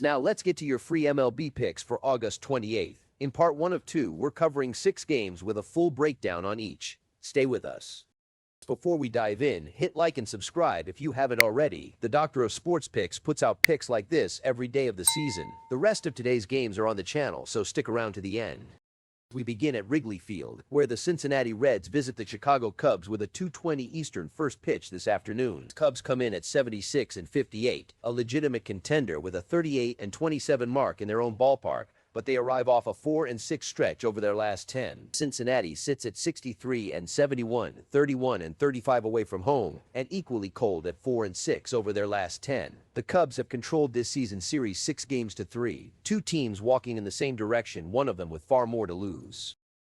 Now let's get to your free MLB picks for August 28th. In part 1 of 2, we're covering 6 games with a full breakdown on each. Stay with us. Before we dive in, hit like and subscribe if you haven't already. The Doctor of Sports Picks puts out picks like this every day of the season. The rest of today's games are on the channel, so stick around to the end. We begin at Wrigley Field, where the Cincinnati Reds visit the Chicago Cubs with a 2:20 Eastern first pitch this afternoon. Cubs come in at 76-58, a legitimate contender with a 38-27 mark in their own ballpark, but they arrive off a 4-6 stretch over their last 10. Cincinnati sits at 63-71, 31-35 away from home, and equally cold at 4-6 over their last 10. The Cubs have controlled this season's series 6-3, two teams walking in the same direction, one of them with far more to lose.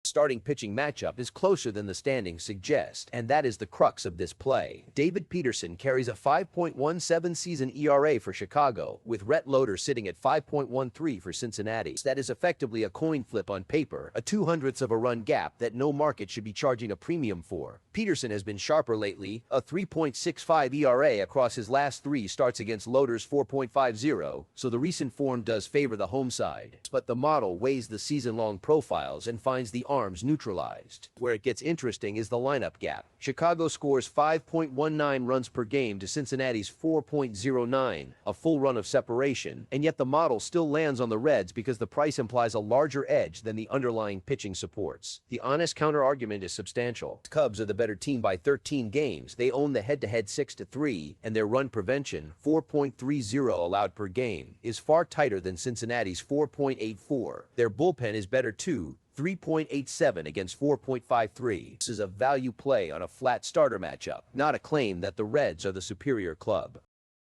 Starting pitching matchup is closer than the standings suggest, and that is the crux of this play. David Peterson carries a 5.17 season ERA for Chicago, with Rhett Loader sitting at 5.13 for Cincinnati. That is effectively a coin flip on paper, a 0.02 of a run gap that no market should be charging a premium for. Peterson has been sharper lately, a 3.65 ERA across his last 3 starts against Loader's 4.50, so the recent form does favor the home side. But the model weighs the season-long profiles and finds the arms neutralized. Where it gets interesting is the lineup gap. Chicago scores 5.19 runs per game to Cincinnati's 4.09, a full run of separation, and yet the model still lands on the Reds because the price implies a larger edge than the underlying pitching supports. The honest counter-argument is substantial. The Cubs are the better team by 13 games. They own the head-to-head 6-3, and their run prevention, 4.30 allowed per game, is far tighter than Cincinnati's 4.84. Their bullpen is better too, 3.87 against 4.53. This is a value play on a flat starter matchup, not a claim that the Reds are the superior club.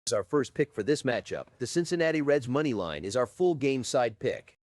As our first pick for this matchup, the Cincinnati Reds money line is our full game side pick.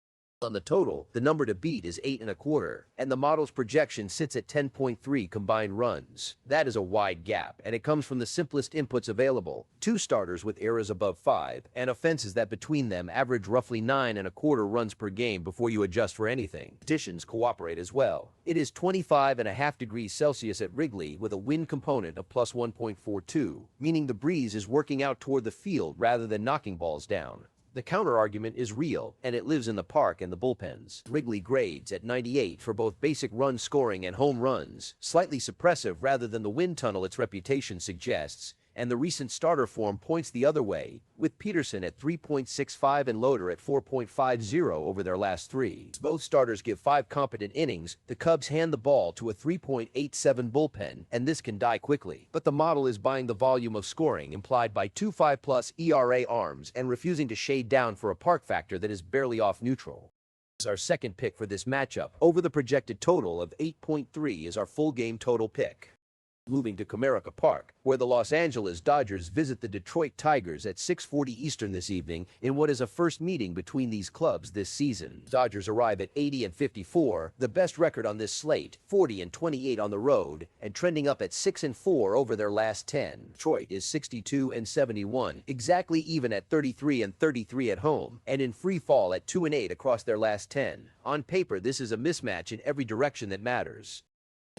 On the total, the number to beat is 8.25, and the model's projection sits at 10.3 combined runs. That is a wide gap, and it comes from the simplest inputs available: 2 starters with ERAs above 5, and offenses that between them average roughly 9.25 runs per game before you adjust for anything. Conditions cooperate as well. It is 25.5 degrees Celsius at Wrigley with a wind component of plus 1.42, meaning the breeze is working out toward the field rather than knocking balls down. The counter-argument is real, and it lives in the park and the bullpens. Wrigley grades at 98 for both basic run scoring and home runs, slightly suppressive rather than the wind tunnel its reputation suggests, and the recent starter form points the other way, with Peterson at 3.65 and Loader at 4.50 over their last 3. As both starters give 5 competent innings, the Cubs hand the ball to a 3.87 bullpen, and this can die quickly. But the model is buying the volume of scoring implied by 2 5+ ERA arms and refusing to shade down for a park factor that is barely off neutral. As our second pick for this matchup, over the projected total of 8.3 is our full game total pick. Moving to Comerica Park, where the Los Angeles Dodgers visit the Detroit Tigers at 6:40 Eastern this evening in what is a first meeting between these clubs this season. Dodgers arrive at 80-54, the best record on this slate, 40-28 on the road, and trending up at 6-4 over their last 10. Detroit is 62-71, exactly even at 33-33 at home, and in free fall at 2-8 across their last 10. On paper, this is a mismatch in every direction that matters.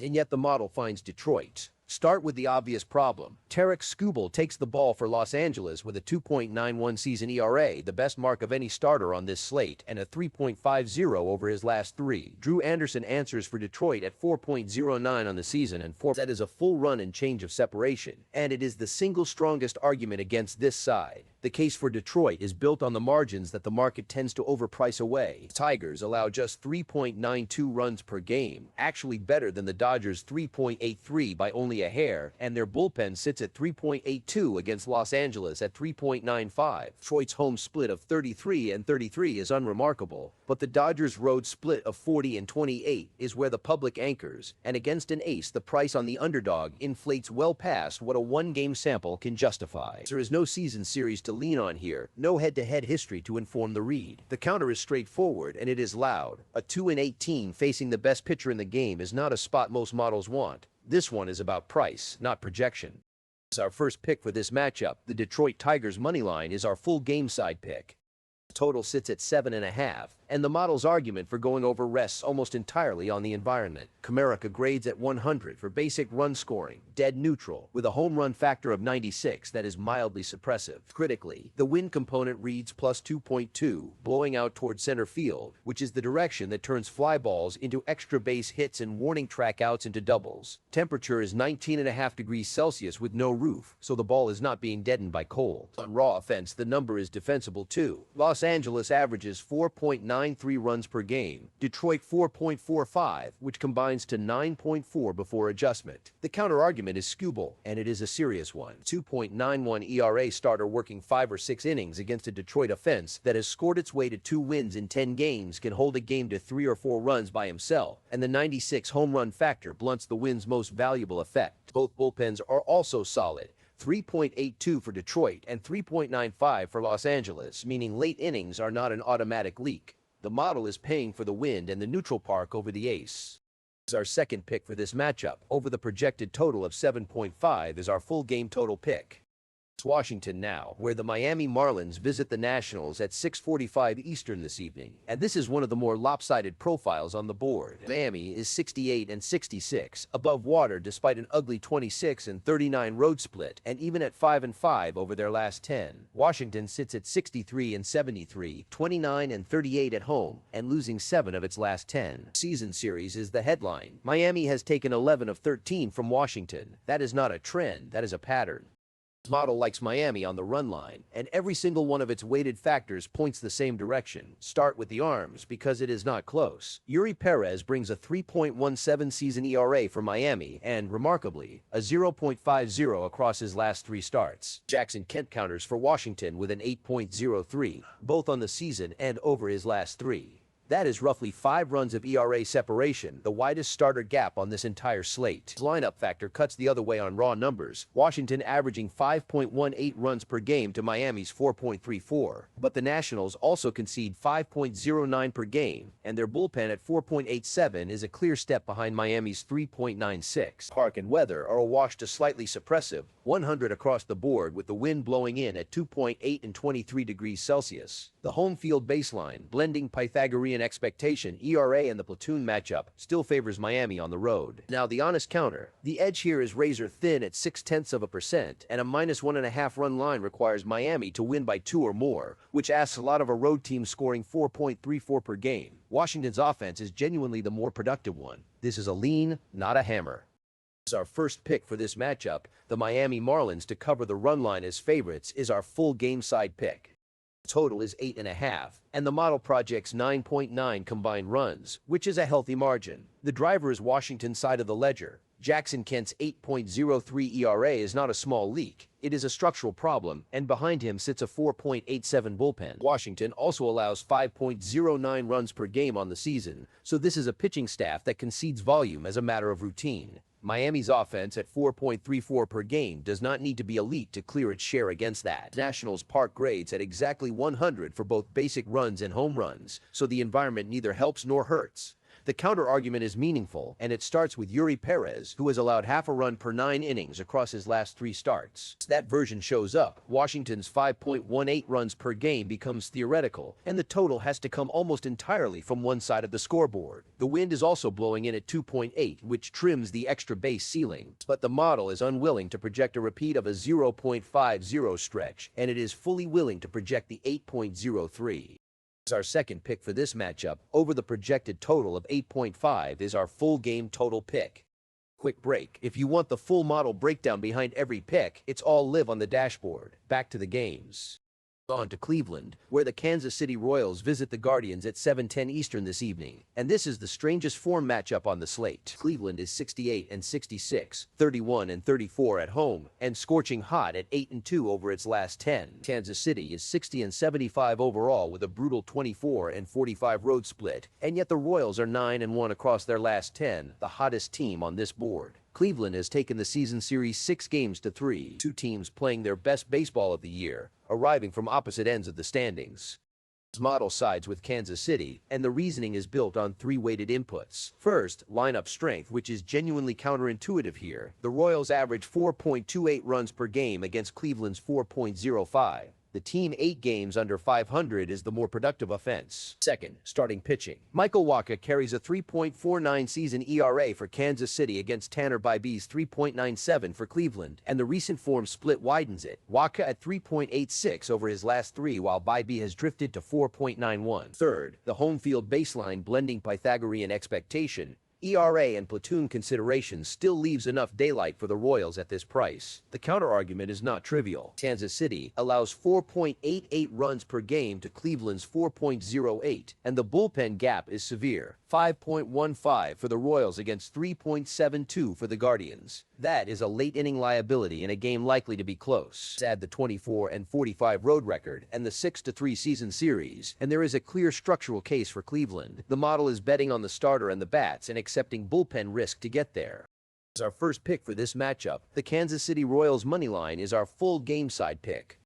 And yet the model finds Detroit. Start with the obvious problem. Tarek Skubal takes the ball for Los Angeles with a 2.91 season ERA, the best mark of any starter on this slate, and a 3.50 over his last 3. Drew Anderson answers for Detroit at 4.09 on the season and 4. That is a full run and change of separation, and it is the single strongest argument against this side. The case for Detroit is built on the margins that the market tends to overprice away. Tigers allow just 3.92 runs per game, actually better than the Dodgers' 3.83 by only a hair, and their bullpen sits at 3.82 against Los Angeles at 3.95. Detroit's home split of 33-33 is unremarkable, but the Dodgers' road split of 40-28 is where the public anchors, and against an ace, the price on the underdog inflates well past what a one-game sample can justify. There is no season series to lean on here, no head-to-head history to inform the read. The counter is straightforward, and it is loud. A 2-18 facing the best pitcher in the game is not a spot most models want. This one is about price, not projection. As our first pick for this matchup, the Detroit Tigers money line is our full game side pick. Total sits at 7.5, and the model's argument for going over rests almost entirely on the environment. Comerica grades at 100 for basic run scoring, dead neutral, with a home run factor of 96 that is mildly suppressive. Critically, the wind component reads plus 2.2, blowing out toward center field, which is the direction that turns fly balls into extra base hits and warning track outs into doubles. Temperature is 19.5 degrees Celsius with no roof, so the ball is not being deadened by cold. On raw offense, the number is defensible too. Los Angeles averages 4.93 runs per game, Detroit 4.45, which combines to 9.4 before adjustment. The counter-argument is Skubal, and it is a serious one. 2.91 ERA starter working 5 or 6 innings against a Detroit offense that has scored its way to 2 wins in 10 games can hold a game to 3 or 4 runs by himself, and the 96 home run factor blunts the win's most valuable effect. Both bullpens are also solid. 3.82 for Detroit and 3.95 for Los Angeles, meaning late innings are not an automatic leak. The model is paying for the wind and the neutral park over the ace. Our second pick for this matchup, over the projected total of 7.5, is our full game total pick. It's Washington now, where the Miami Marlins visit the Nationals at 6:45 Eastern this evening, and this is one of the more lopsided profiles on the board. Miami is 68 and 66, above water despite an ugly 26 and 39 road split, and even at 5 and 5 over their last 10. Washington sits at 63 and 73, 29 and 38 at home, and losing 7 of its last 10. Season series is the headline. Miami has taken 11 of 13 from Washington. That is not a trend, that is a pattern. Model likes Miami on the run line, and every single one of its weighted factors points the same direction. Start with the arms, because it is not close. Yuri Perez brings a 3.17 season ERA for Miami, and, remarkably, a 0.50 across his last 3 starts. Jackson Kent counters for Washington with an 8.03, both on the season and over his last 3. That is roughly 5 runs of ERA separation, the widest starter gap on this entire slate. His lineup factor cuts the other way on raw numbers, Washington averaging 5.18 runs per game to Miami's 4.34. But the Nationals also concede 5.09 per game, and their bullpen at 4.87 is a clear step behind Miami's 3.96. Park and weather are a wash to slightly suppressive, 100 across the board with the wind blowing in at 2.8 and 23 degrees Celsius. The home field baseline, blending Pythagorean expectation, ERA, and the platoon matchup still favors Miami on the road. Now the honest counter. The edge here is razor thin at 0.6%, and a -1.5 run line requires Miami to win by 2 or more, which asks a lot of a road team scoring 4.34 per game. Washington's offense is genuinely the more productive one. This is a lean, not a hammer. Our first pick for this matchup, the Miami Marlins to cover the run line as favorites, is our full game side pick. Total is 8.5, and the model projects 9.9 combined runs, which is a healthy margin. The driver is Washington's side of the ledger. Jackson Kent's 8.03 ERA is not a small leak. It is a structural problem, and behind him sits a 4.87 bullpen. Washington also allows 5.09 runs per game on the season, so this is a pitching staff that concedes volume as a matter of routine. Miami's offense at 4.34 per game does not need to be elite to clear its share against that. Nationals park grades at exactly 100 for both basic runs and home runs, so the environment neither helps nor hurts. The counter-argument is meaningful, and it starts with Yuri Perez, who has allowed half a run per 9 innings across his last 3 starts. That version shows up. Washington's 5.18 runs per game becomes theoretical, and the total has to come almost entirely from one side of the scoreboard. The wind is also blowing in at 2.8, which trims the extra base ceiling. But the model is unwilling to project a repeat of a 0.50 stretch, and it is fully willing to project the 8.03. Our second pick for this matchup, over the projected total of 8.5, is our full game total pick. Quick break. If you want the full model breakdown behind every pick, it's all live on the dashboard. Back to the games. On to Cleveland, where the Kansas City Royals visit the Guardians at 7:10 Eastern this evening. And this is the strangest form matchup on the slate. Cleveland is 68 and 66, 31 and 34 at home, and scorching hot at 8 and 2 over its last 10. Kansas City is 60 and 75 overall with a brutal 24 and 45 road split, and yet the Royals are 9 and 1 across their last 10, the hottest team on this board. Cleveland has taken the season series 6 games to 3, 2 teams playing their best baseball of the year, arriving from opposite ends of the standings. This model sides with Kansas City, and the reasoning is built on 3 weighted inputs. First, lineup strength, which is genuinely counterintuitive here. The Royals average 4.28 runs per game against Cleveland's 4.05. The team 8 games under 500 is the more productive offense. Second, starting pitching. Michael Wacha carries a 3.49 season ERA for Kansas City against Tanner Bybee's 3.97 for Cleveland, and the recent form split widens it. Wacha at 3.86 over his last 3, while Bybee has drifted to 4.91. Third, the home field baseline blending Pythagorean expectation. ERA and platoon considerations still leaves enough daylight for the Royals at this price. The counterargument is not trivial. Kansas City allows 4.88 runs per game to Cleveland's 4.08, and the bullpen gap is severe. 5.15 for the Royals against 3.72 for the Guardians. That is a late-inning liability in a game likely to be close. Add the 24-45 road record and the 6-3 season series, and there is a clear structural case for Cleveland. The model is betting on the starter and the bats and accepting bullpen risk to get there. As our first pick for this matchup, the Kansas City Royals moneyline is our full game side pick.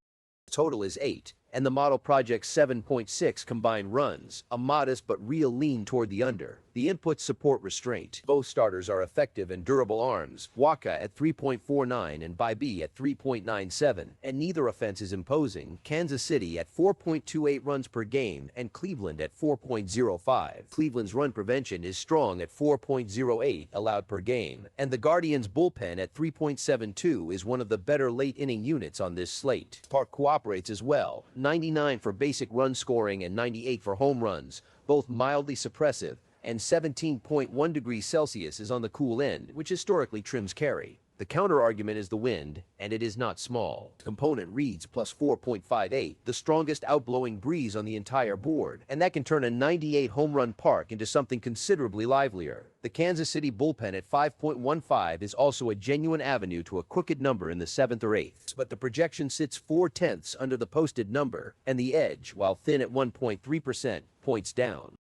The total is 8. And the model projects 7.6 combined runs, a modest but real lean toward the under. The inputs support restraint. Both starters are effective and durable arms, Wacha at 3.49 and Bybee at 3.97, and neither offense is imposing. Kansas City at 4.28 runs per game and Cleveland at 4.05. Cleveland's run prevention is strong at 4.08 allowed per game, and the Guardians' bullpen at 3.72 is one of the better late-inning units on this slate. Park cooperates as well. 99 for basic run scoring and 98 for home runs, both mildly suppressive, and 17.1 degrees Celsius is on the cool end, which historically trims carry. The counter-argument is the wind, and it is not small. The component reads plus 4.58, the strongest outblowing breeze on the entire board, and that can turn a 98 home run park into something considerably livelier. The Kansas City bullpen at 5.15 is also a genuine avenue to a crooked number in the 7th or 8th, but the projection sits 4/10 under the posted number, and the edge, while thin at 1.3%, points down.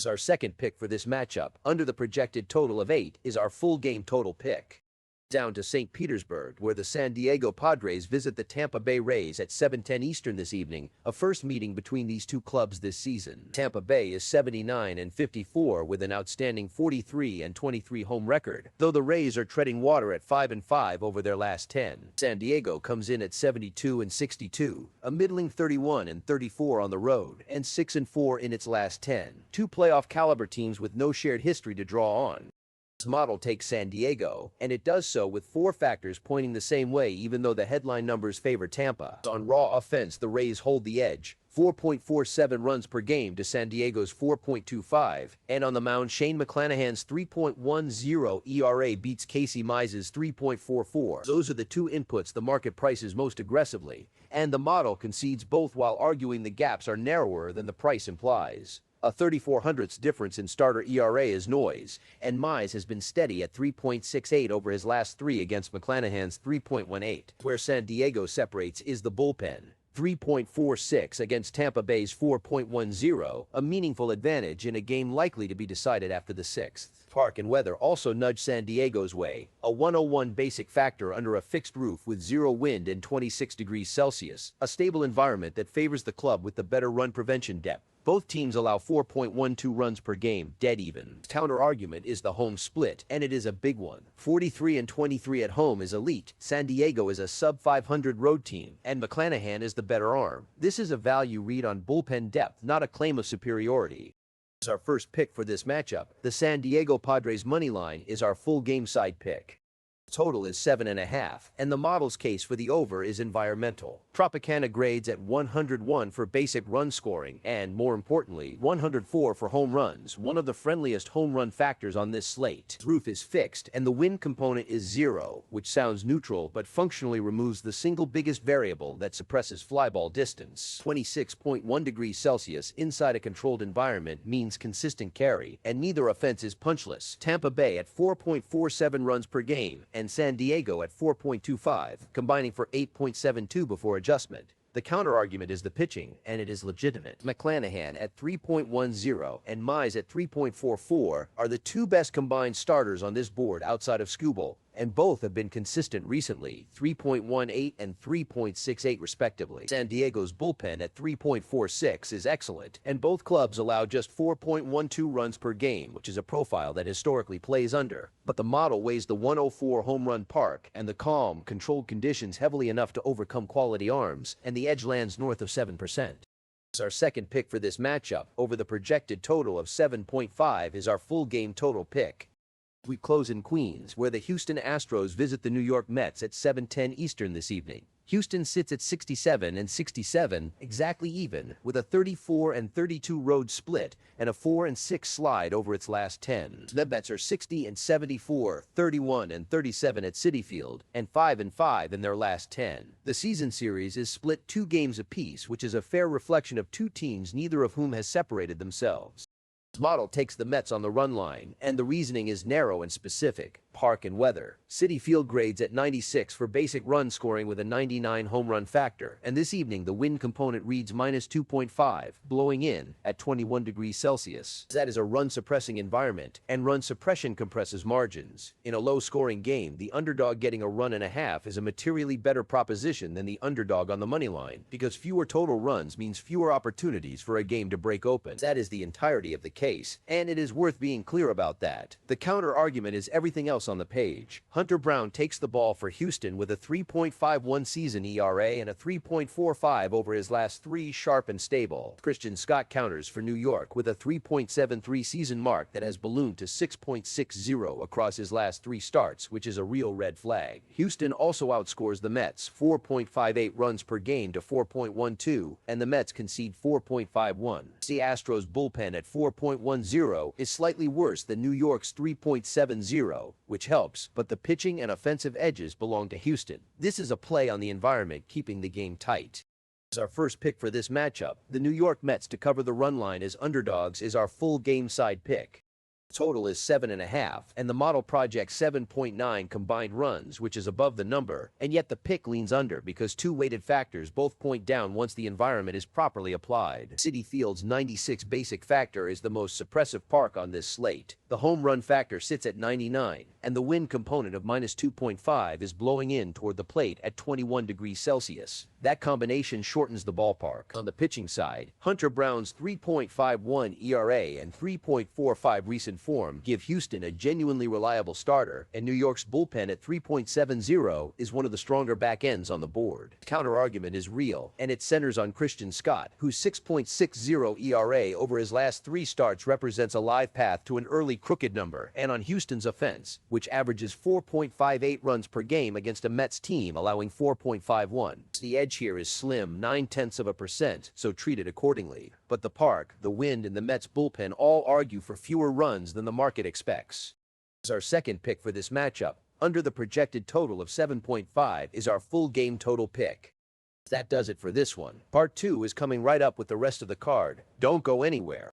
As our second pick for this matchup, under the projected total of 8, is our full game total pick. Down to St. Petersburg, where the San Diego Padres visit the Tampa Bay Rays at 7:10 Eastern this evening, a first meeting between these two clubs this season. Tampa Bay is 79-54 with an outstanding 43-23 home record, though the Rays are treading water at 5-5 over their last 10. San Diego comes in at 72-62, a middling 31-34 on the road, and 6-4 in its last 10. Two playoff caliber teams with no shared history to draw on. Model takes San Diego, and it does so with 4 factors pointing the same way, even though the headline numbers favor Tampa. On raw offense, the Rays hold the edge, 4.47 runs per game to San Diego's 4.25, and on the mound, Shane McClanahan's 3.10 ERA beats Casey Mize's 3.44. Those are the two inputs the market prices most aggressively, and the model concedes both while arguing the gaps are narrower than the price implies. A 34/100ths difference in starter ERA is noise, and Mize has been steady at 3.68 over his last 3 against McClanahan's 3.18. Where San Diego separates is the bullpen. 3.46 against Tampa Bay's 4.10, a meaningful advantage in a game likely to be decided after the 6th. Park and weather also nudge San Diego's way, a 101 basic factor under a fixed roof with 0 wind and 26 degrees Celsius, a stable environment that favors the club with the better run prevention depth. Both teams allow 4.12 runs per game, dead even. Counter-argument is the home split, and it is a big one. 43-23 at home is elite. San Diego is a sub-500 road team, and McClanahan is the better arm. This is a value read on bullpen depth, not a claim of superiority. As our first pick for this matchup, the San Diego Padres moneyline is our full game side pick. Total is 7.5, and the model's case for the over is environmental. Tropicana grades at 101 for basic run scoring and, more importantly, 104 for home runs, one of the friendliest home run factors on this slate. The roof is fixed, and the wind component is 0, which sounds neutral but functionally removes the single biggest variable that suppresses flyball distance. 26.1 degrees Celsius inside a controlled environment means consistent carry, and neither offense is punchless. Tampa Bay at 4.47 runs per game, and San Diego at 4.25, combining for 8.72 before adjustment. The counterargument is the pitching, and it is legitimate. McClanahan at 3.10 and Mize at 3.44 are the two best combined starters on this board outside of Skubal. and both have been consistent recently, 3.18 and 3.68 respectively. San Diego's bullpen at 3.46 is excellent, and both clubs allow just 4.12 runs per game, which is a profile that historically plays under. But the model weighs the 104 home run park and the calm, controlled conditions heavily enough to overcome quality arms, and the edge lands north of 7%. Our second pick for this matchup, over the projected total of 7.5, is our full game total pick. We close in Queens, where the Houston Astros visit the New York Mets at 7:10 Eastern this evening. Houston sits at 67 and 67, exactly even, with a 34 and 32 road split and a 4 and 6 slide over its last 10. The Mets are 60 and 74, 31 and 37 at Citi Field, and 5 and 5 in their last 10. The season series is split 2 games apiece, which is a fair reflection of two teams neither of whom has separated themselves. This model takes the Mets on the run line, and the reasoning is narrow and specific: park and weather. Citi Field grades at 96 for basic run scoring with a 99 home run factor, and this evening the wind component reads -2.5, blowing in at 21 degrees Celsius. That is a run-suppressing environment, and run suppression compresses margins. In a low-scoring game, the underdog getting a run and a half is a materially better proposition than the underdog on the money line, because fewer total runs means fewer opportunities for a game to break open. That is the entirety of the case, and it is worth being clear about that. The counter-argument is everything else on the page. Hunter Brown takes the ball for Houston with a 3.51 season ERA and a 3.45 over his last 3, sharp and stable. Christian Scott counters for New York with a 3.73 season mark that has ballooned to 6.60 across his last 3 starts, which is a real red flag. Houston also outscores the Mets 4.58 runs per game to 4.12, and the Mets concede 4.51. The Astros bullpen at 4.10 is slightly worse than New York's 3.70, which helps, but the pitching and offensive edges belong to Houston. This is a play on the environment, keeping the game tight. As our first pick for this matchup, the New York Mets to cover the run line as underdogs is our full game side pick. Total is 7.5, and the model projects 7.9 combined runs, which is above the number, and yet the pick leans under because 2 weighted factors both point down once the environment is properly applied. Citi Field's 96 basic factor is the most suppressive park on this slate. The home run factor sits at 99, and the wind component of -2.5 is blowing in toward the plate at 21 degrees Celsius. That combination shortens the ballpark. On the pitching side, Hunter Brown's 3.51 ERA and 3.45 recent form give Houston a genuinely reliable starter, and New York's bullpen at 3.70 is one of the stronger back ends on the board. The counter-argument is real, and it centers on Christian Scott, whose 6.60 ERA over his last 3 starts represents a live path to an early crooked number, and on Houston's offense, which averages 4.58 runs per game against a Mets team allowing 4.51. The edge here is slim, 0.9%, so treat it accordingly. But the park, the wind, and the Mets bullpen all argue for fewer runs than the market expects. As our second pick for this matchup, under the projected total of 7.5, is our full game total pick. That does it for this one. Part 2 is coming right up with the rest of the card. Don't go anywhere.